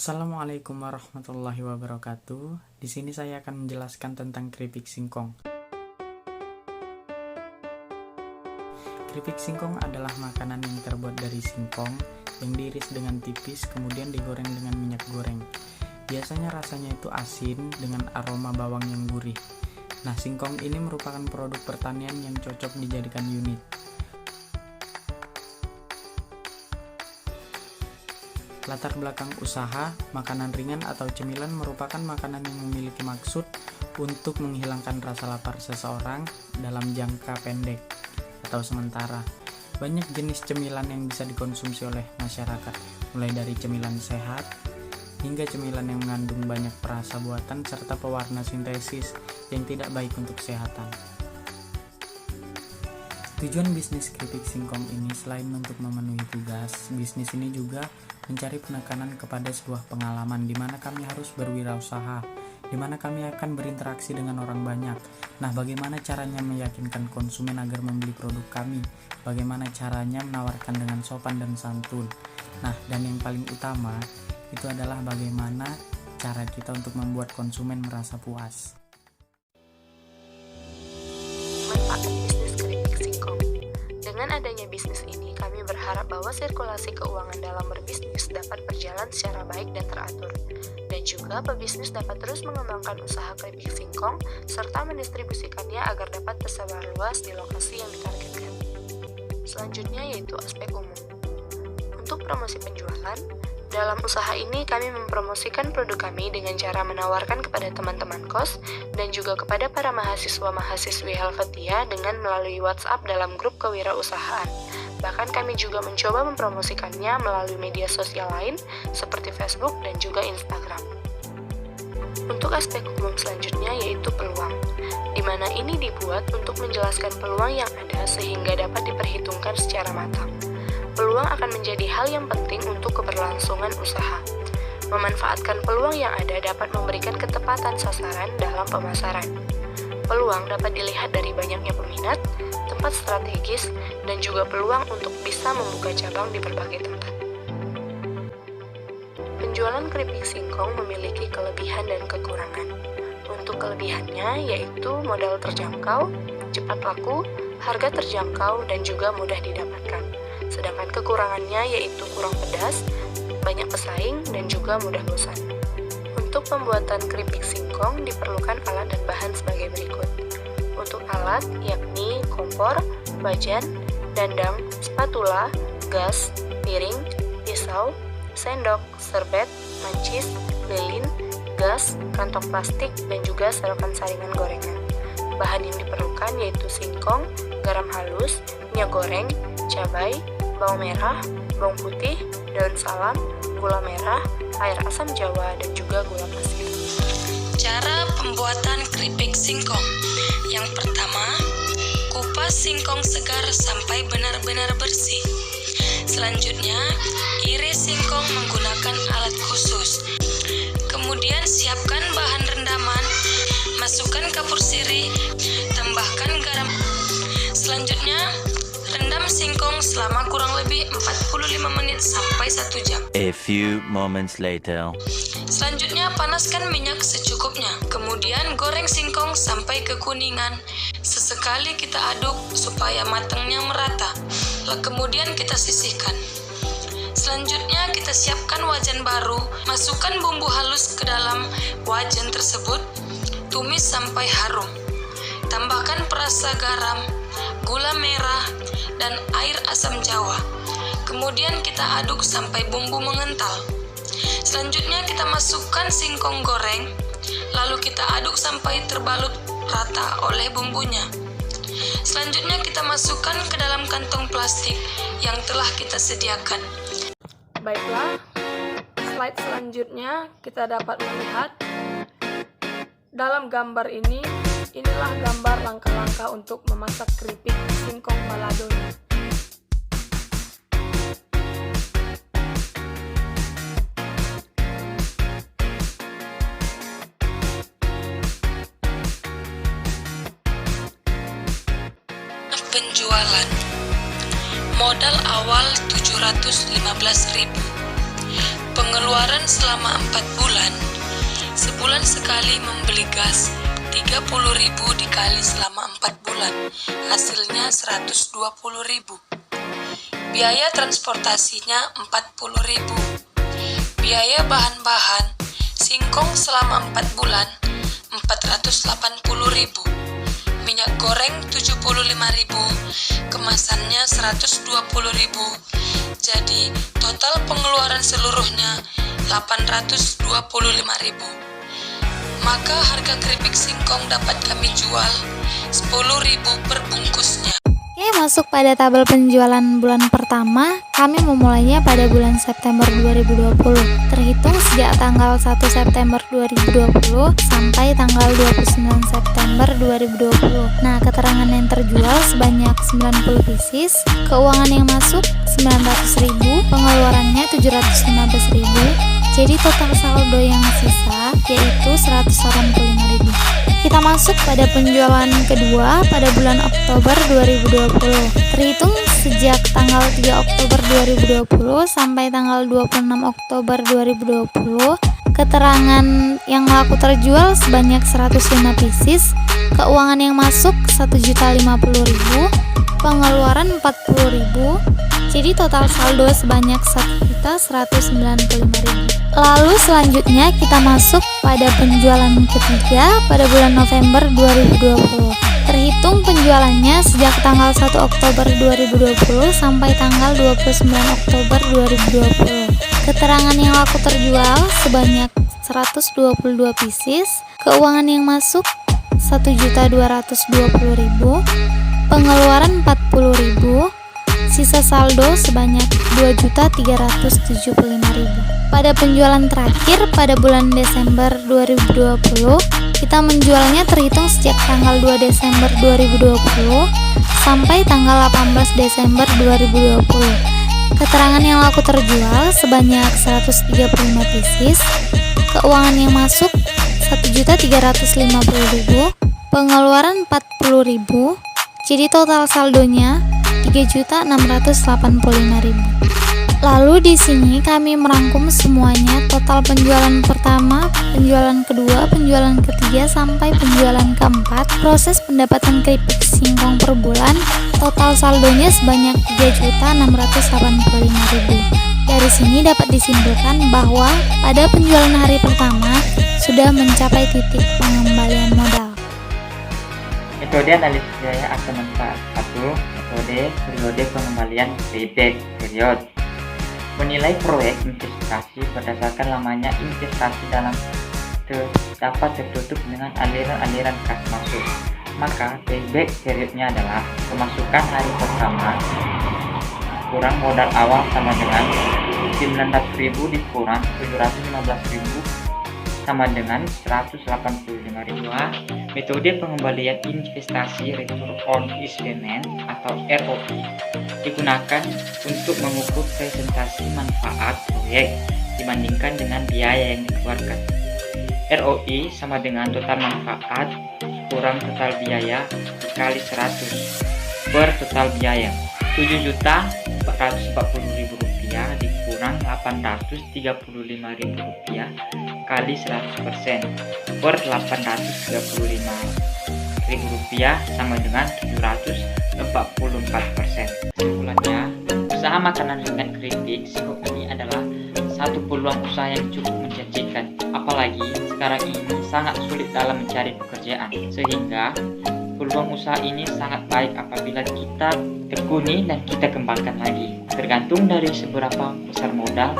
Assalamualaikum warahmatullahi wabarakatuh. Di sini saya akan menjelaskan tentang keripik singkong. Keripik singkong adalah makanan yang terbuat dari singkong yang diiris dengan tipis kemudian digoreng dengan minyak goreng. Biasanya rasanya itu asin dengan aroma bawang yang gurih. Nah, singkong ini merupakan produk pertanian yang cocok dijadikan unit. Latar belakang usaha, makanan ringan atau cemilan merupakan makanan yang memiliki maksud untuk menghilangkan rasa lapar seseorang dalam jangka pendek atau sementara. Banyak jenis cemilan yang bisa dikonsumsi oleh masyarakat, mulai dari cemilan sehat hingga cemilan yang mengandung banyak perasa buatan serta pewarna sintesis yang tidak baik untuk kesehatan. Tujuan bisnis keripik singkong ini selain untuk memenuhi tugas, bisnis ini juga mencari penekanan kepada sebuah pengalaman di mana kami harus berwirausaha, di mana kami akan berinteraksi dengan orang banyak. Nah, bagaimana caranya meyakinkan konsumen agar membeli produk kami? Bagaimana caranya menawarkan dengan sopan dan santun? Nah, dan yang paling utama itu adalah bagaimana cara kita untuk membuat konsumen merasa puas. Manfaat bisnis keripik singkong. Dengan adanya bisnis ini, kami berharap bahwa sirkulasi keuangan dalam berbisnis dapat berjalan secara baik dan teratur. Dan juga pebisnis dapat terus mengembangkan usaha keripik singkong serta mendistribusikannya agar dapat tersebar luas di lokasi yang ditargetkan. Selanjutnya yaitu aspek umum. Untuk promosi penjualan, dalam usaha ini kami mempromosikan produk kami dengan cara menawarkan kepada teman-teman kos dan juga kepada para mahasiswa-mahasiswi Helvetia dengan melalui WhatsApp dalam grup kewirausahaan. Bahkan kami juga mencoba mempromosikannya melalui media sosial lain seperti Facebook dan juga Instagram. Untuk aspek umum selanjutnya yaitu peluang, di mana ini dibuat untuk menjelaskan peluang yang ada sehingga dapat diperhitungkan secara matang. Peluang akan menjadi hal yang penting untuk keberlangsungan usaha. Memanfaatkan peluang yang ada dapat memberikan ketepatan sasaran dalam pemasaran. Peluang dapat dilihat dari banyaknya peminat, tempat strategis, dan juga peluang untuk bisa membuka cabang di berbagai tempat. Penjualan keripik singkong memiliki kelebihan dan kekurangan. Untuk kelebihannya yaitu modal terjangkau, cepat laku, harga terjangkau, dan juga mudah didapatkan. Sedangkan kekurangannya yaitu kurang pedas, banyak pesaing, dan juga mudah bosan. Untuk pembuatan keripik singkong diperlukan alat dan bahan sebagai berikut. Untuk alat yakni kompor, wajan, dandang, spatula, gas, piring, pisau, sendok, serbet, mancis, lilin, gas, kantong plastik, dan juga selokan saringan gorengan. Bahan yang diperlukan yaitu singkong, garam halus, minyak goreng, cabai, bawang merah, bawang putih, daun salam, gula merah, air asam jawa, dan juga gula pasir. Cara pembuatan keripik singkong. Yang pertama, kupas singkong segar sampai benar-benar bersih. Selanjutnya, iris singkong menggunakan alat khusus. Kemudian siapkan bahan rendaman, masukkan kapur sirih, tambahkan garam. Selanjutnya, rendam singkong selama kurang lebih 45 menit sampai 1 jam. A few moments later. Selanjutnya panaskan minyak secukupnya. Kemudian goreng singkong sampai kekuningan. Sesekali kita aduk supaya matangnya merata. Lalu kemudian kita sisihkan. Selanjutnya kita siapkan wajan baru. Masukkan bumbu halus ke dalam wajan tersebut. Tumis sampai harum. Tambahkan perasa garam, gula merah, dan air asam jawa. Kemudian kita aduk sampai bumbu mengental. Selanjutnya kita masukkan singkong goreng, lalu kita aduk sampai terbalut rata oleh bumbunya. Selanjutnya kita masukkan ke dalam kantong plastik yang telah kita sediakan. Baiklah, slide selanjutnya kita dapat melihat dalam gambar ini, inilah gambar langkah-langkah untuk memasak keripik singkong balado. Penjualan. Modal awal 715.000. Pengeluaran selama 4 bulan. Sebulan sekali membeli gas, 30.000 dikali selama 4 bulan, hasilnya 120.000. Biaya transportasinya 40.000. Biaya bahan-bahan singkong selama 4 bulan 480.000. Minyak goreng 75.000, kemasannya 120.000. Jadi total pengeluaran seluruhnya 825.000. Maka harga keripik singkong dapat kami jual 10.000 per bungkusnya. Oke, masuk pada tabel penjualan bulan pertama, kami memulainya pada bulan September 2020. Terhitung sejak tanggal 1 September 2020 sampai tanggal 29 September 2020. Nah, keterangan yang terjual sebanyak 90 pieces, keuangan yang masuk 900.000, pengeluarannya 715.000. Jadi total saldo yang sisa yaitu 185.000. Kita masuk pada penjualan kedua pada bulan Oktober 2020. Terhitung sejak tanggal 3 Oktober 2020 sampai tanggal 26 Oktober 2020, keterangan yang laku terjual sebanyak 105 pieces, keuangan yang masuk 1.050.000, pengeluaran 40.000. Jadi total saldo sebanyak 1.195.000. Lalu selanjutnya kita masuk pada penjualan ketiga pada bulan November 2020. Terhitung penjualannya sejak tanggal 1 Oktober 2020 sampai tanggal 29 Oktober 2020. Keterangan yang laku terjual sebanyak 122 pieces, keuangan yang masuk 1.220.000, pengeluaran 40.000. Sisa saldo sebanyak 2.375.000. Pada penjualan terakhir pada bulan Desember 2020, kita menjualnya terhitung sejak tanggal 2 Desember 2020 sampai tanggal 18 Desember 2020. Keterangan yang laku terjual sebanyak 135 pieces, keuangan yang masuk 1.350.000, pengeluaran 40.000. Jadi total saldonya 3.685.000. Lalu di sini kami merangkum semuanya, total penjualan pertama, penjualan kedua, penjualan ketiga sampai penjualan keempat. Proses pendapatan keripik singkong per bulan, total saldonya sebanyak 3.685.000. Dari sini dapat disimpulkan bahwa pada penjualan hari pertama sudah mencapai titik pengembalian modal. Metode analisis biaya atau manfaat 1. Metode periode pengembalian payback period. Menilai proyek investasi berdasarkan lamanya investasi dapat tertutup dengan aliran-aliran kas masuk. Maka payback periodnya adalah pemasukan hari pertama kurang modal awal sama dengan 900.000 dikurang 715.000 sama dengan 185.000. Metode pengembalian investasi return on investment atau ROI digunakan untuk mengukur presentasi manfaat proyek dibandingkan dengan biaya yang dikeluarkan. ROI sama dengan total manfaat kurang total biaya dikali 100 per total biaya. 7.440.000 rupiah dikurang 835.000 rupiah kali 100% per 835.000 rupiah sama dengan 744%. Kesimpulannya, usaha makanan ringan keripik singkong ini adalah satu peluang usaha yang cukup menjanjikan. Apalagi sekarang ini sangat sulit dalam mencari pekerjaan, sehingga peluang usaha ini sangat baik apabila kita tekuni dan kita kembangkan lagi. Tergantung dari seberapa besar modal